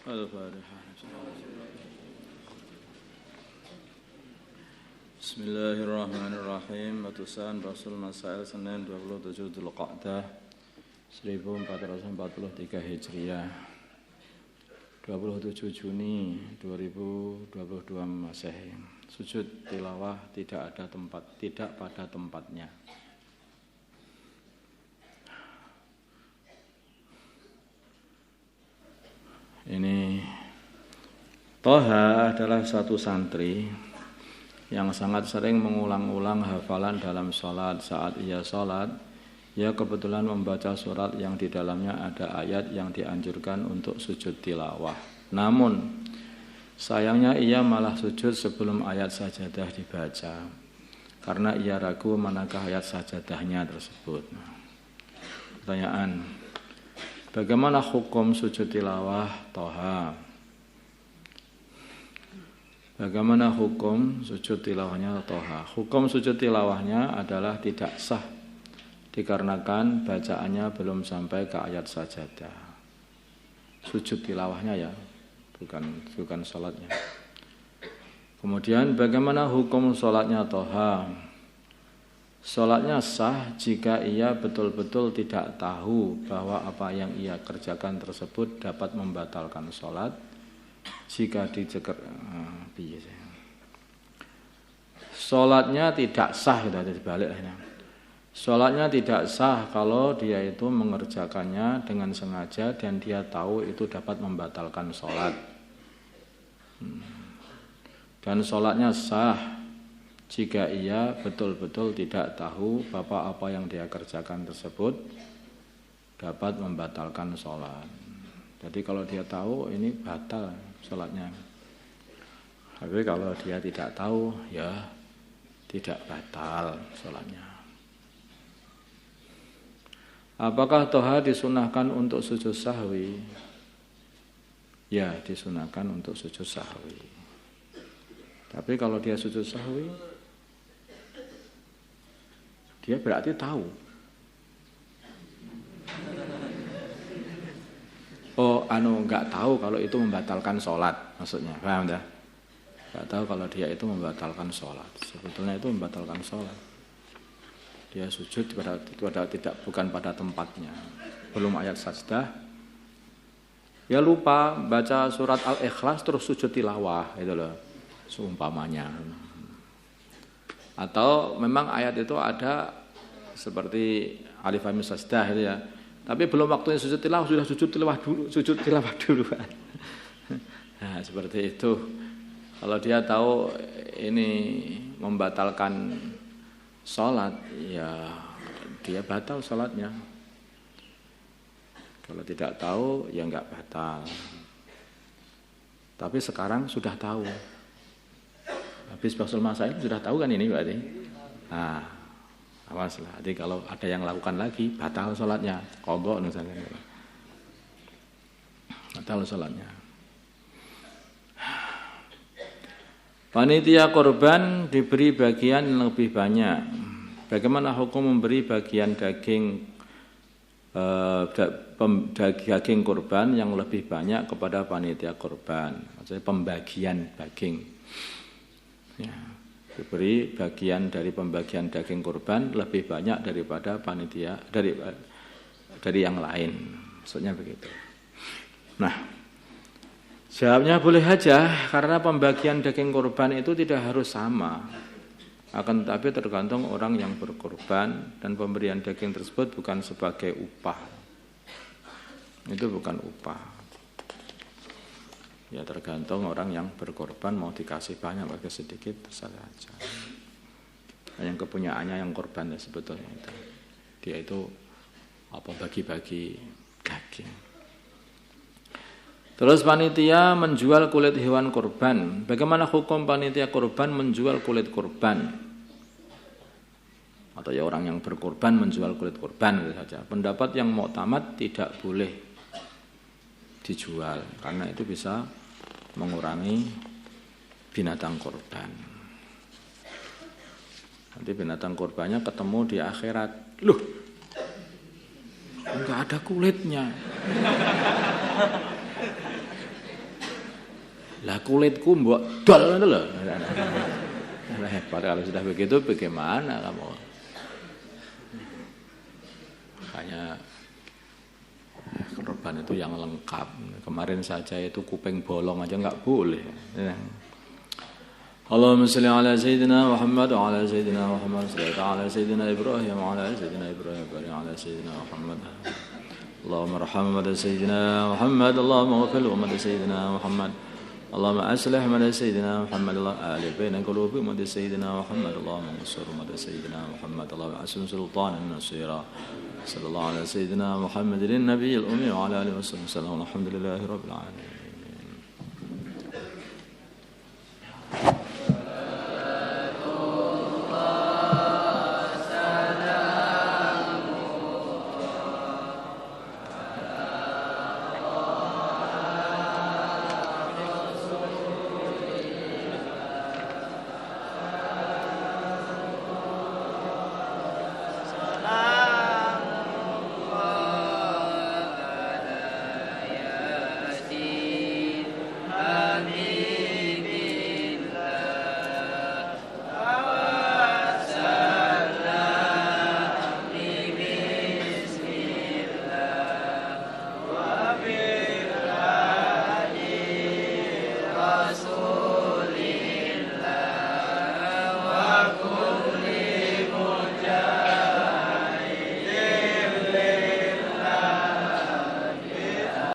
Al-Fatihah. Bismillahirrahmanirrahim. Putusan Rasul Masail Senin 27 Dzulqa'dah 1443 Hijriah, 27 Juni 2022 Masehi. Sujud tilawah tidak pada tempatnya. Ini Toha adalah satu santri yang sangat sering mengulang-ulang hafalan dalam sholat. Saat ia sholat, ia kebetulan membaca surat yang di dalamnya ada ayat yang dianjurkan untuk sujud tilawah. Namun, sayangnya ia malah sujud sebelum ayat sajadah dibaca, karena ia ragu manakah ayat sajadahnya tersebut. Pertanyaan: bagaimana hukum sujud tilawah Toha? Bagaimana hukum sujud tilawahnya Toha? Hukum sujud tilawahnya adalah tidak sah dikarenakan bacaannya belum sampai ke ayat sajadah. Sujud tilawahnya ya, bukan sholatnya. Kemudian bagaimana hukum sholatnya Toha? Sholatnya sah jika ia betul-betul tidak tahu bahwa apa yang ia kerjakan tersebut dapat membatalkan sholat. Jika sholatnya tidak sah, kita dibalik. Sholatnya tidak sah kalau dia itu mengerjakannya dengan sengaja dan dia tahu itu dapat membatalkan sholat. Dan sholatnya sah jika ia betul-betul tidak tahu bahwa apa yang dia kerjakan tersebut dapat membatalkan sholat. Jadi kalau dia tahu ini batal sholatnya. Tapi kalau dia tidak tahu ya tidak batal sholatnya. Apakah Toha disunahkan untuk sujud sahwi? Ya, disunahkan untuk sujud sahwi. Tapi kalau dia sujud sahwi, dia berarti tahu. Enggak tahu kalau itu membatalkan sholat, maksudnya, paham dah? Enggak tahu kalau dia itu membatalkan sholat. Sebetulnya itu membatalkan sholat. Dia sujud bukan pada tempatnya. Belum ayat sajdah. Ya lupa baca surat Al-Ikhlas terus sujud tilawah, itu loh, seumpamanya. Atau memang ayat itu ada seperti Alif Lam Mim sajdah itu ya. Tapi belum waktunya sujud tilawah sudah sujud tilawah dulu. Nah, seperti itu. Kalau dia tahu ini membatalkan sholat, ya dia batal sholatnya. Kalau tidak tahu, ya enggak batal. Tapi sekarang sudah tahu. Habis Basul Masail sudah tahu kan ini berarti. Nah, awas lah. Jadi kalau ada yang lakukan lagi, batal sholatnya. Qadha misalnya. Batal sholatnya. Panitia korban diberi bagian yang lebih banyak. Bagaimana hukum memberi bagian daging korban yang lebih banyak kepada panitia korban? Maksudnya pembagian daging. Ya, diberi bagian dari pembagian daging korban lebih banyak daripada panitia dari yang lain. Maksudnya begitu. Nah, jawabnya boleh saja, karena pembagian daging korban itu tidak harus sama. Akan tetapi tergantung orang yang berkorban, dan pemberian daging tersebut bukan sebagai upah. Itu bukan upah. Ya tergantung orang yang berkorban, mau dikasih banyak atau sedikit terserah saja. Yang kepunyaannya yang korban ya sebetulnya itu. Dia itu bagi-bagi daging. Terus panitia menjual kulit hewan korban. Bagaimana hukum panitia korban menjual kulit korban? Atau ya orang yang berkorban menjual kulit korban gitu saja. Pendapat yang muktamad tidak boleh dijual, karena itu bisa mengurangi binatang korban. Nanti binatang korbannya ketemu di akhirat. Loh, enggak ada kulitnya. Lah kulitku mbok dol ngono lho. Hebat kalau sudah begitu bagaimana kamu? Makanya korban itu yang lengkap. Kemarin saja itu kuping bolong aja nggak boleh. Allahumma shalli ala sayyidina Muhammad wa ala sayyidina Muhammad sallallahu ala sayyidina Ibrahim wa ala sayyidina Ibrahim wa ala sayyidina Muhammad. Allahumma arham wa sayyidina Muhammad, Allahumma ighfir wa sayyidina Muhammad. Allahumma aslih wa sayyidina Muhammad, Allah alif baina qulubi wa sayyidina Muhammad, Allahumma ansur wa sayyidina Muhammad, Allahumma asim sultanan nasira. Sallallahu ala sayyidina Muhammadin nabiyil ummi wa ala alihi wa sallam. Alhamdulillahi rabbil alamin.